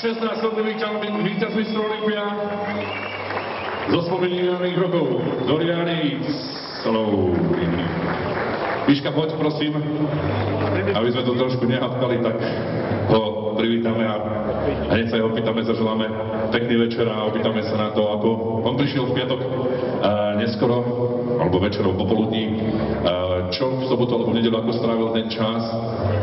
16-násobný víťaz Mr. Olympia zo spomínaných rokov Dorian Yates. Miška, poď prosím, aby sme to trošku nehapkali, tak ho privítame a hneď sa ho opýtame, zaželáme pekný večer a opýtame sa na to, ako on prišiel v piatok neskoro, alebo večerom popoludní, čo v sobotu alebo v nedeľu, ako strávil ten čas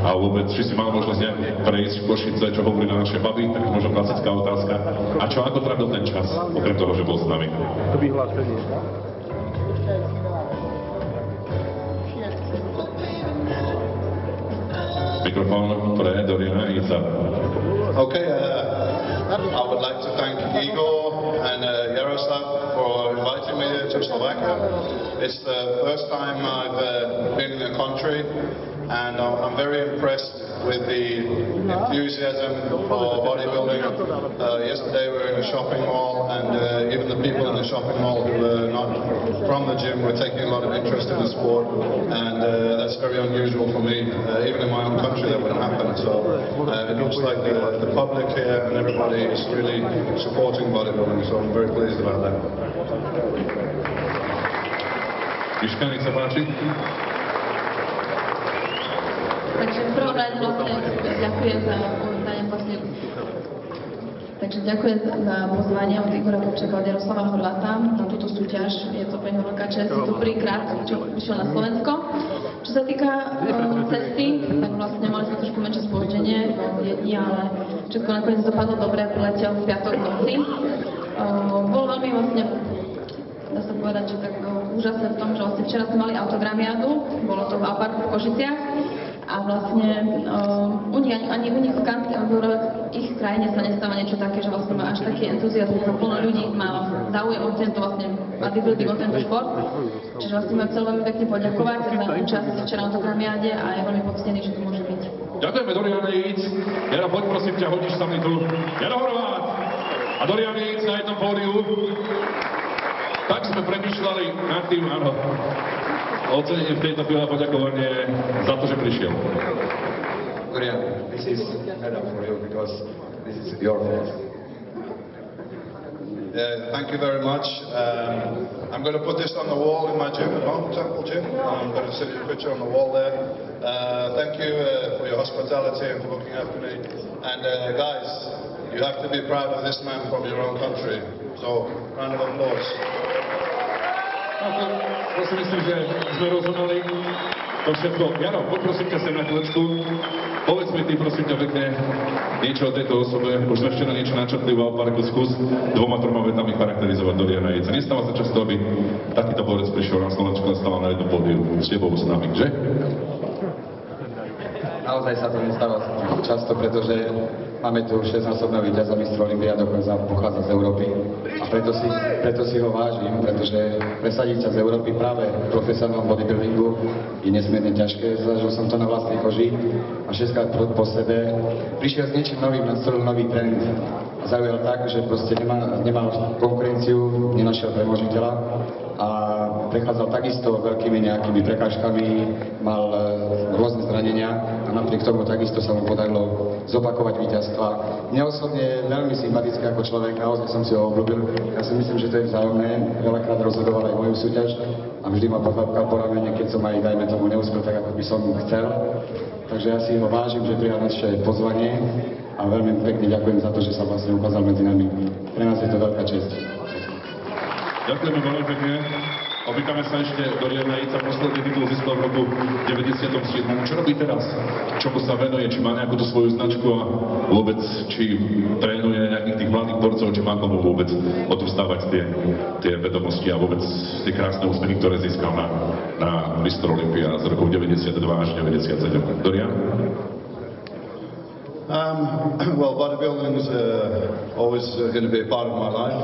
a vôbec, či si mal možnosť nejak prejsť v Košice, čo hovorí na naše baby, tak možno klasická otázka. A čo, ako trávil ten čas, okrem toho, že bol s nami? To vyhlásenie. Mikrofón pre Doriana Yatesa. Okay, I would like to thank Igor and Yaroslav for inviting me to Slovakia. It's the first time I've been in the country, and I'm very impressed with the enthusiasm for bodybuilding. Yesterday we were in a shopping mall, and even the people in the shopping mall who were not from the gym were taking a lot of interest in the sport, and that's very unusual for me. Even in my own country that wouldn't happen, so it looks like the public here and everybody is really supporting bodybuilding, so I'm very pleased about that. Miška, nech sa páči. Takže v prvom rade vlastne ďakujem za ďakujem za pozvanie od Igora Kopčaka, od Jaroslava Horváta na túto súťaž. Je to pre ňa veľká česť. Je to prvýkrát, čo prišiel na Slovensko. Čo sa týka cesty, tak vlastne mali sme trošku menšie spoždenie, 2 dní, ale všetko nakoniec dopadlo dobre, priletel v piatok v noci. Bolo veľmi vlastne, dá sa povedať, že tak úžasné v tom, že vlastne včera sme mali autogramiádu, bolo to v Alparku v Košiciach. A vlastne ani u nich v ich krajine sa nestáva niečo také, že vlastne má až taký entuziazmus a plno ľudí má záujem o tento vlastne bodybuilding, o tento šport. Čiže vlastne ma chcel veľmi pekne poďakovať za účasť včera na autogramiáde a je veľmi poctený, že tu môže byť. Ďakujeme, Dorian Yates. Jaro, poď prosím ťa, hodíš sa mi tu. Jaro Horvát a Dorian Yates na jednom pódiu. Tak sme premýšľali nad tým, áno. Ocenenie v tejto chvíli poďakovanie za to, že prišiel. Dorian, this is medal for you because this is your face. Yeah, thank you very much. I'm going to put this on the wall in my gym at home, Temple Gym. I'm going to sit your picture on the wall there. Thank you for your hospitality and for looking after me. And guys, you have to be proud of this man from your own country. So, round of applause. To si myslím, že sme rozumeli to všetko. Jaro, poď prosím ťa sem na chvíľočku. Povedz mi ty, prosím ťa, pekne niečo o tejto osobe. Už sme včera niečo načrtli v Alparku. Skús 2-3 vetami charakterizovať Doriana Yatesa. Nestáva sa často, aby takýto borec prišiel na Slovensku a stával na jednom pódiu s tebou, s nami, že? Naozaj sa to nestáva často, pretože máme tu 6-násobného víťaza Mr. Olympia, dokonca pochádza z Európy. A preto si ho vážim, pretože presadiť sa z Európy práve v profesionálnom bodybuildingu je nesmierne ťažké. Zažil som to na vlastnej koži a 6-krát po sebe prišiel s niečím novým, nastolil nový trend. A zaujal tak, že proste nemal konkurenciu, nenašiel premožiteľa a prechádzal takisto veľkými nejakými prekážkami, mal rôzne zranenia a napriek tomu takisto sa mu podarilo zopakovať víťazstva. Mne osobne je veľmi sympatický ako človek, naozaj som si ho obľúbil. Ja si myslím, že to je vzájomné, veľakrát rozhodoval aj moju súťaž a vždy ma pochlapkal po ramene, keď som aj, dajme tomu, neúspel tak, ako by som chcel. Takže ja si ho vážim, že prijal naše pozvanie a veľmi pekne ďakujem za to, že sa vlastne ukázal medzi nami. Pre nás je to veľká česť. Ďakujeme veľmi pekne. Opýtame sa ešte Doriana Yatesa, posledný titul získal v roku 97. Čo robí teraz? Čomu sa venuje? Či má nejakú tú svoju značku a vôbec, či trénuje nejakých tých mladých borcov, či má komu vôbec odvstávať tie vedomosti a vôbec tie krásne úspechy, ktoré získal na Mr. Olympia z rokov 92 až 97. Dorian? Well, bodybuilding is always going to be a part of my life.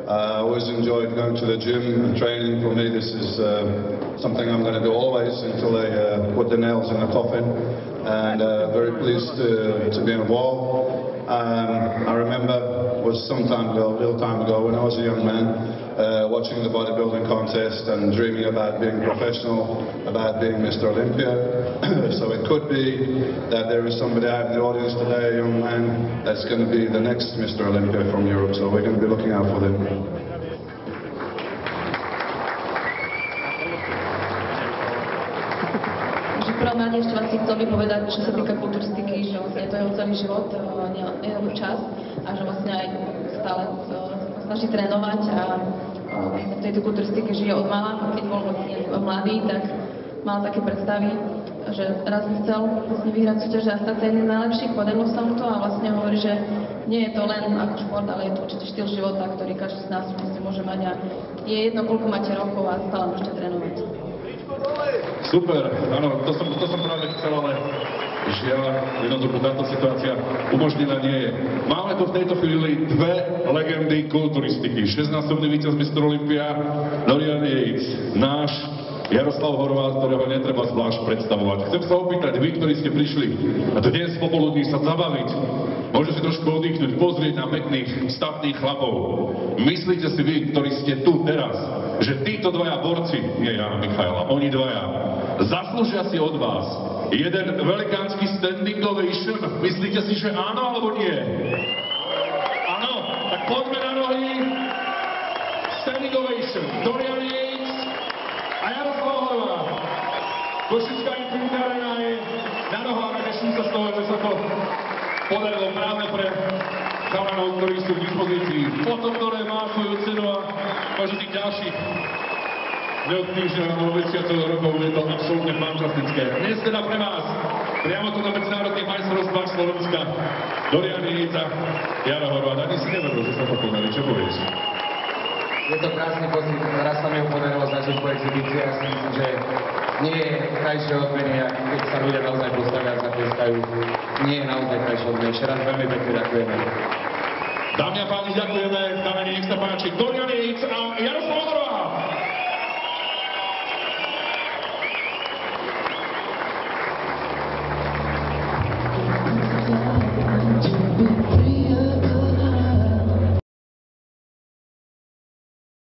I always enjoyed going to the gym and training. For me, this is something I'm going to do always until they put the nails in the coffin. And very pleased to be involved. I remember it was some time ago, a little time ago, when I was a young man, watching watching the bodybuilding contest and dreaming about being professional, about being Mr. Olympia. So it could be that there is somebody out in the audience today, a young man, that's going to be the next Mr. Olympia from Europe. So we're going to be looking out for them. V prvom rade ešte vlastne chcel by povedať, čo sa týka kulturistiky, že vlastne je to jeho celý život, nie jeho čas a že vlastne aj stále snaží trénovať a vlastne v tejto kulturistike žije od mala. Keď bol vlastne mladý, tak mal také predstavy, že raz by chcel vlastne vyhrať súťaž a stať sa jedným z najlepších, podarilo sa mu to a vlastne hovorí, že nie je to len ako šport, ale je to určite štýl života, ktorý každý z nás vlastne môže mať a je jedno, koľko máte rokov a stále môžete trénovať. Super, áno, to som práve chcel, ale žiaľ, jednoducho táto situácia umožnená nie je. Máme tu v tejto chvíli dve legendy kulturistiky. 6-násobný víťaz Mr. Olympia Dorian Yates, náš Jaroslav Horváth, ktorého netreba zvlášť predstavovať. Chcem sa opýtať, vy, ktorí ste prišli a dnes popoludní sa zabaviť, môžete si trošku oddychnúť, pozrieť na pekných, statných chlapov. Myslíte si vy, ktorí ste tu teraz, že títo dvaja borci, nie ja, Michaela, oni dvaja, zaslúžia si od vás jeden velikánsky standing ovation? Myslíte si, že áno, alebo nie? Áno, tak poďme na nohy. Standing ovation. Dorian Yates a Jaroslav Horváth. Košická Infinita Arena je na nohách a teším sa z toho, že sa to podarilo práve pre chalanov, ktorí sú k dispozícii. Potom, ktoré má svoju cenu a možno tých ďalších týždňov alebo mesiacov rokov, je to absolútne fantastické. Dnes teda pre vás, priamo tu na medzinárodných majstrovstvách Slovenska, Dorian Yates a Jaro Horváth. Ani si neveril, že sa to podarí. Čo povieš? Je to krásny pocit, raz sa mi ho podarilo zažiť po exhibícii a si myslím, že nie je krajšie odmeny, keď sa ľudia naozaj postavia a zatlieskajú. Nie je naozaj krajšie odmeny. Ešte raz veľmi pekne ďakujeme. Dámy a páni, ďakujeme. Kamene, nech sa páči. Dorian Yates a